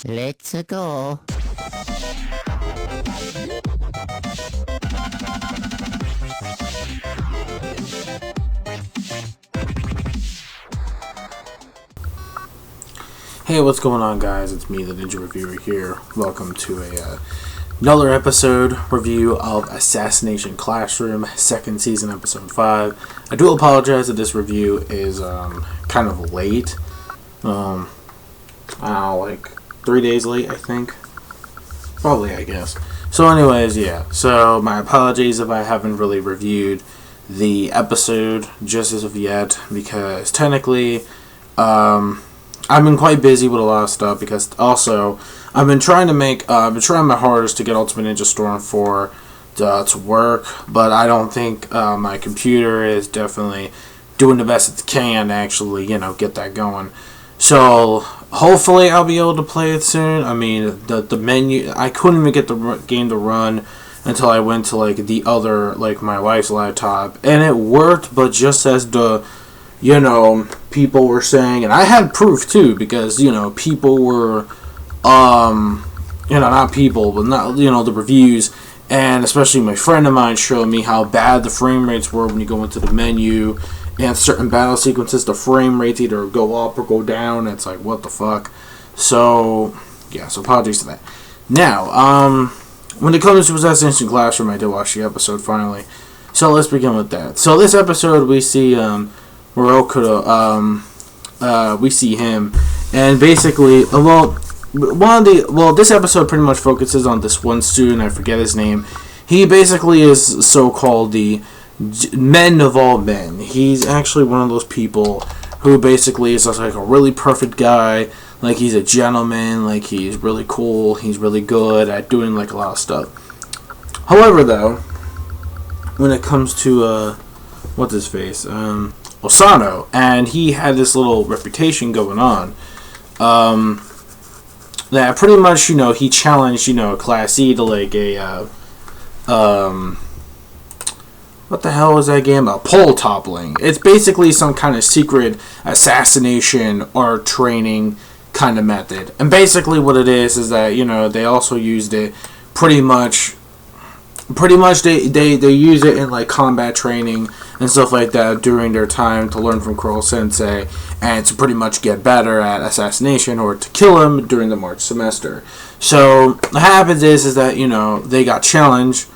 Let's go. Hey, what's going on, guys? It's me, the Ninja Reviewer here. Welcome to another episode review of Assassination Classroom, second season, episode 5. I do apologize that this review is kind of late. I don't know, like 3 days late, I think. Probably, I guess. So anyways, yeah. So my apologies if I haven't really reviewed the episode just as of yet, because technically, I've been quite busy with a lot of stuff, because also I've been trying my hardest to get Ultimate Ninja Storm 4 to work, but I don't think my computer is definitely doing the best it can to actually, get that going. So hopefully I'll be able to play it soon. I mean, the menu, I couldn't even get the game to run until I went to the other, my wife's laptop, and it worked, but just as the people were saying, and I had proof too, because, people were, not people, but not, the reviews, and especially my friend of mine showed me how bad the frame rates were when you go into the menu, and certain battle sequences, the frame rates either go up or go down. It's like, what the fuck? So, yeah, so apologies to that. Now, when it comes to Assassination Classroom, I did watch the episode finally. So let's begin with that. So this episode, we see, we see him, and basically, this episode pretty much focuses on this one student. I forget his name. He basically is so-called the men of all men. He's actually one of those people who basically is just like a really perfect guy. Like, he's a gentleman. Like, he's really cool. He's really good at doing a lot of stuff. However, though, when it comes to what's his face, Osano, and he had this little reputation going on, that pretty much, he challenged, Class E to what the hell is that game about? Pole toppling. It's basically some kind of secret assassination or training kind of method. And basically what it is that, they also used it pretty much they use it in combat training and stuff like that during their time to learn from Kuro Sensei, and to pretty much get better at assassination or to kill him during the March semester. So what happens is that they got challenged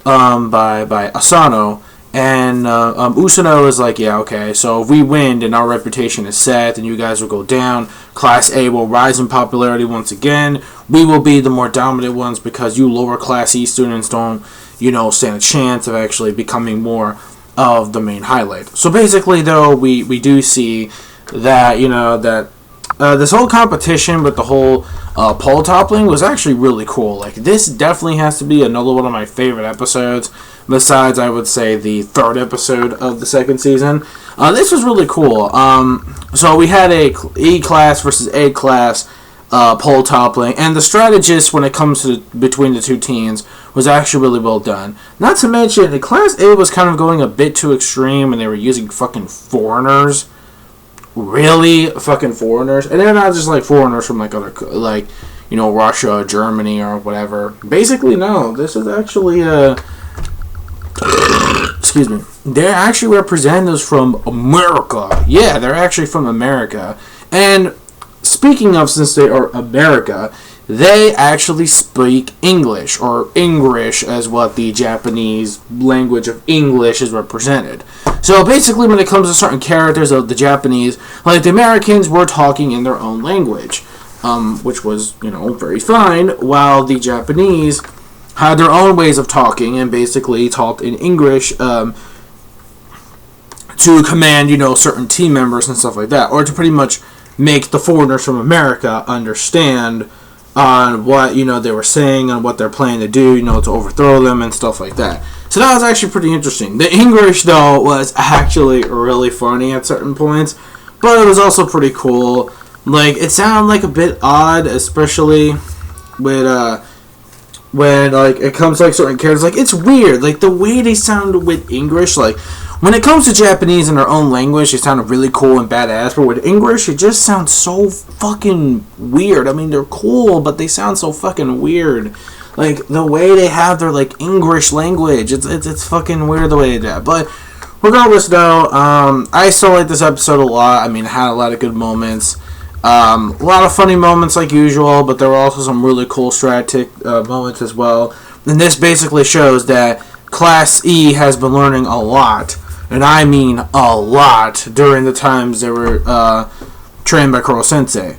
by Asano, and Usano is like, yeah, okay, so if we win and our reputation is set, then you guys will go down. Class A will rise in popularity once again. We will be the more dominant ones, because you lower Class E students don't, stand a chance of actually becoming more of the main highlight. So basically, though, we do see that, this whole competition with the whole pole toppling was actually really cool. This definitely has to be another one of my favorite episodes, besides, I would say, the third episode of the second season. This was really cool. So we had a E class versus A class pole toppling, and the strategist when it comes to between the two teams was actually really well done. Not to mention, the Class A was kind of going a bit too extreme, and they were using fucking foreigners. Really fucking foreigners, and they're not just foreigners from other Russia, Germany, or whatever. Basically, no, this is actually excuse me, they're actually representatives from America. Yeah, they're actually from America. And speaking of, since they are America, they actually speak English, or ENGRISH, as what the Japanese language of English is represented. So basically, when it comes to certain characters of the Japanese, the Americans were talking in their own language, which was, very fine, while the Japanese had their own ways of talking, and basically talked in English to command, certain team members and stuff like that, or to pretty much make the foreigners from America understand on what, they were saying, and what they're planning to do, to overthrow them and stuff like that. So that was actually pretty interesting. The English, though, was actually really funny at certain points, but it was also pretty cool. It sounded a bit odd, especially with, when it comes to certain characters. It's weird, the way they sound with English, when it comes to Japanese in their own language, it sounded really cool and badass. But with English, it just sounds so fucking weird. I mean, they're cool, but they sound so fucking weird. Like, the way they have their, like, English language. It's fucking weird the way they do that. But regardless, though, I still like this episode a lot. I mean, it had a lot of good moments. A lot of funny moments like usual, but there were also some really cool strategic moments as well. And this basically shows that Class E has been learning a lot, and I mean a lot, during the times they were trained by Kuro Sensei.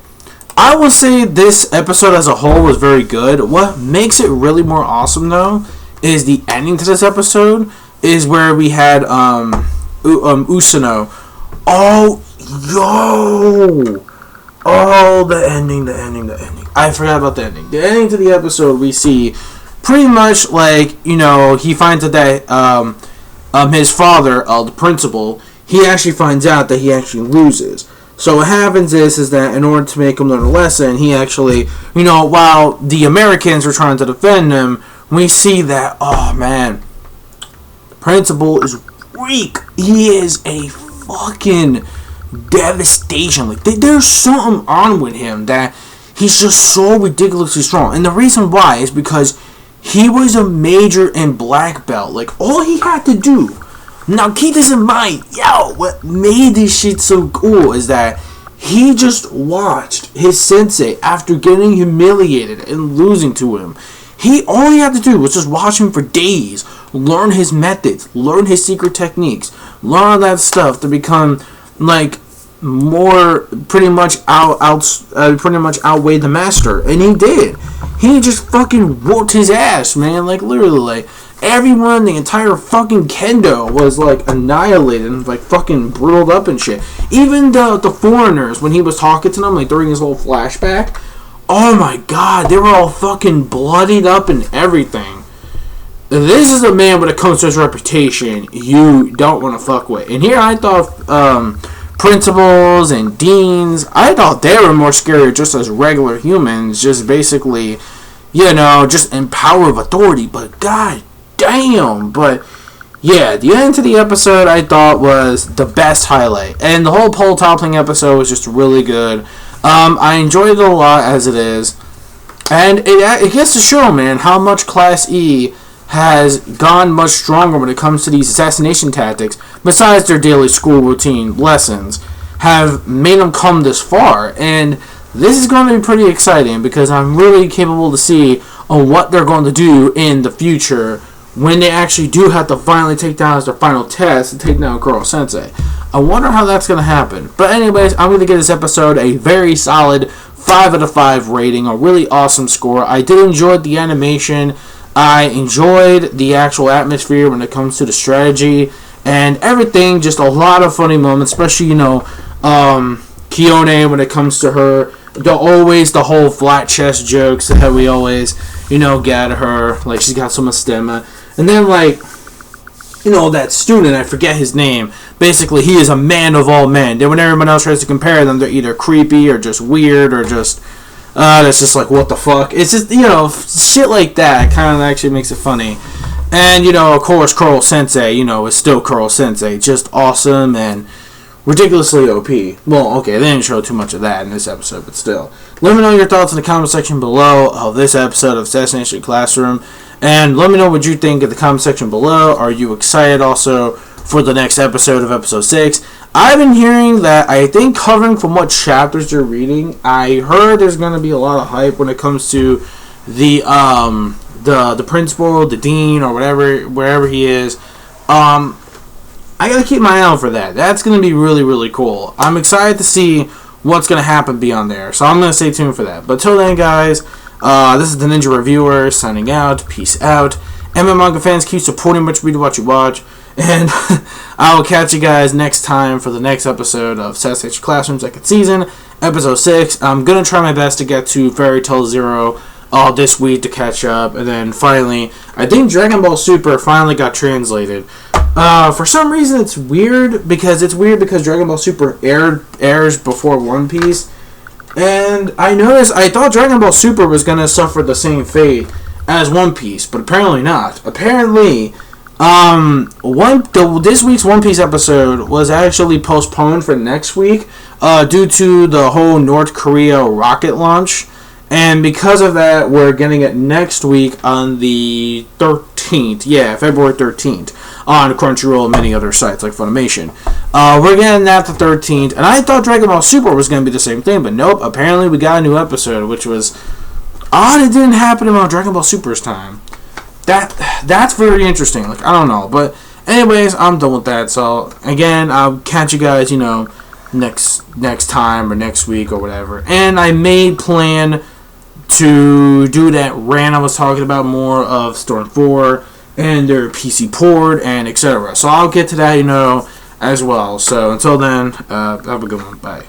I will say this episode as a whole was very good. What makes it really more awesome, though, is the ending to this episode, is where we had Usano. Oh, yo! Oh, the ending. I forgot about the ending. The ending to the episode, we see pretty much like, you know, he finds out that his father, the principal, he actually finds out that he actually loses. So what happens is that in order to make him learn a lesson, he actually, you know, while the Americans were trying to defend him, we see that, oh man, the principal is weak. He is a fucking devastation. Like, there's something on with him that he's just so ridiculously strong. And the reason why is because he was a major and black belt. Like, all he had to do, now keep this in mind, what made this shit so cool is that he just watched his sensei after getting humiliated and losing to him. All he had to do was just watch him for days, learn his methods, learn his secret techniques, learn all that stuff to become like more pretty much outweigh the master, and he did. He just fucking whooped his ass, man. Like, literally, like, everyone, the entire fucking kendo was like annihilated and like fucking brittled up and shit. Even the foreigners, when he was talking to them, like during his whole flashback, oh my god, they were all fucking bloodied up and everything. This is a man, when it comes to his reputation, you don't want to fuck with. And here I thought principals and deans, I thought they were more scary just as regular humans, just basically, you know, just in power of authority. But god damn. But yeah, the end to the episode I thought was the best highlight, and the whole pole toppling episode was just really good. I enjoyed it a lot as it is, and it gets to show, man, how much Class E has gone much stronger when it comes to these assassination tactics. Besides their daily school routine lessons, have made them come this far, and this is going to be pretty exciting because I'm really capable to see on what they're going to do in the future when they actually do have to finally take down as their final test to take down Kuro Sensei. I wonder how that's going to happen. But anyways, I'm going to give this episode a very solid 5 out of 5 rating, a really awesome score. I did enjoy the animation. I enjoyed the actual atmosphere when it comes to the strategy and everything. Just a lot of funny moments, especially, you know, Kione when it comes to her. The whole flat chest jokes that we always, you know, get at her. Like, she's got so much stamina. And then, like, you know, that student, I forget his name. Basically, he is a man of all men. Then when everyone else tries to compare them, they're either creepy or just weird or just, that's just like, what the fuck? It's just, you know, shit like that kind of actually makes it funny. And, you know, of course, Kuro Sensei, you know, is still Kuro Sensei. Just awesome and ridiculously OP. Well, okay, they didn't show too much of that in this episode, but still. Let me know your thoughts in the comment section below of this episode of Assassination Classroom. And let me know what you think in the comment section below. Are you excited also for the next episode of episode 6? I've been hearing that, I think, covering from what chapters you're reading, I heard there's going to be a lot of hype when it comes to the principal, the dean, or wherever he is. I gotta keep my eye out for that. That's gonna be really, really cool. I'm excited to see what's gonna happen beyond there. So I'm gonna stay tuned for that. But till then, guys, this is the Ninja Reviewer signing out. Peace out. MM Manga fans, keep supporting what you watch. And I will catch you guys next time for the next episode of Assassination Classroom second season, episode 6. I'm gonna try my best to get to Fairy Tail Zero this week to catch up, and then finally, I think Dragon Ball Super finally got translated. For some reason, it's weird because Dragon Ball Super airs before One Piece, and I thought Dragon Ball Super was gonna suffer the same fate as One Piece, but apparently not. Apparently, This week's One Piece episode was actually postponed for next week, due to the whole North Korea rocket launch, and because of that, we're getting it next week on the 13th. Yeah, February 13th on Crunchyroll and many other sites like Funimation. We're getting that the 13th, and I thought Dragon Ball Super was going to be the same thing, but nope. Apparently, we got a new episode, which was odd. It didn't happen about Dragon Ball Super's time. That's very interesting. Like, I don't know, but anyways, I'm done with that. So again, I'll catch you guys, next time or next week or whatever. And I may plan to do that rant I was talking about more of Storm 4 and their PC port and etc. So I'll get to that, as well. So until then, have a good one. Bye.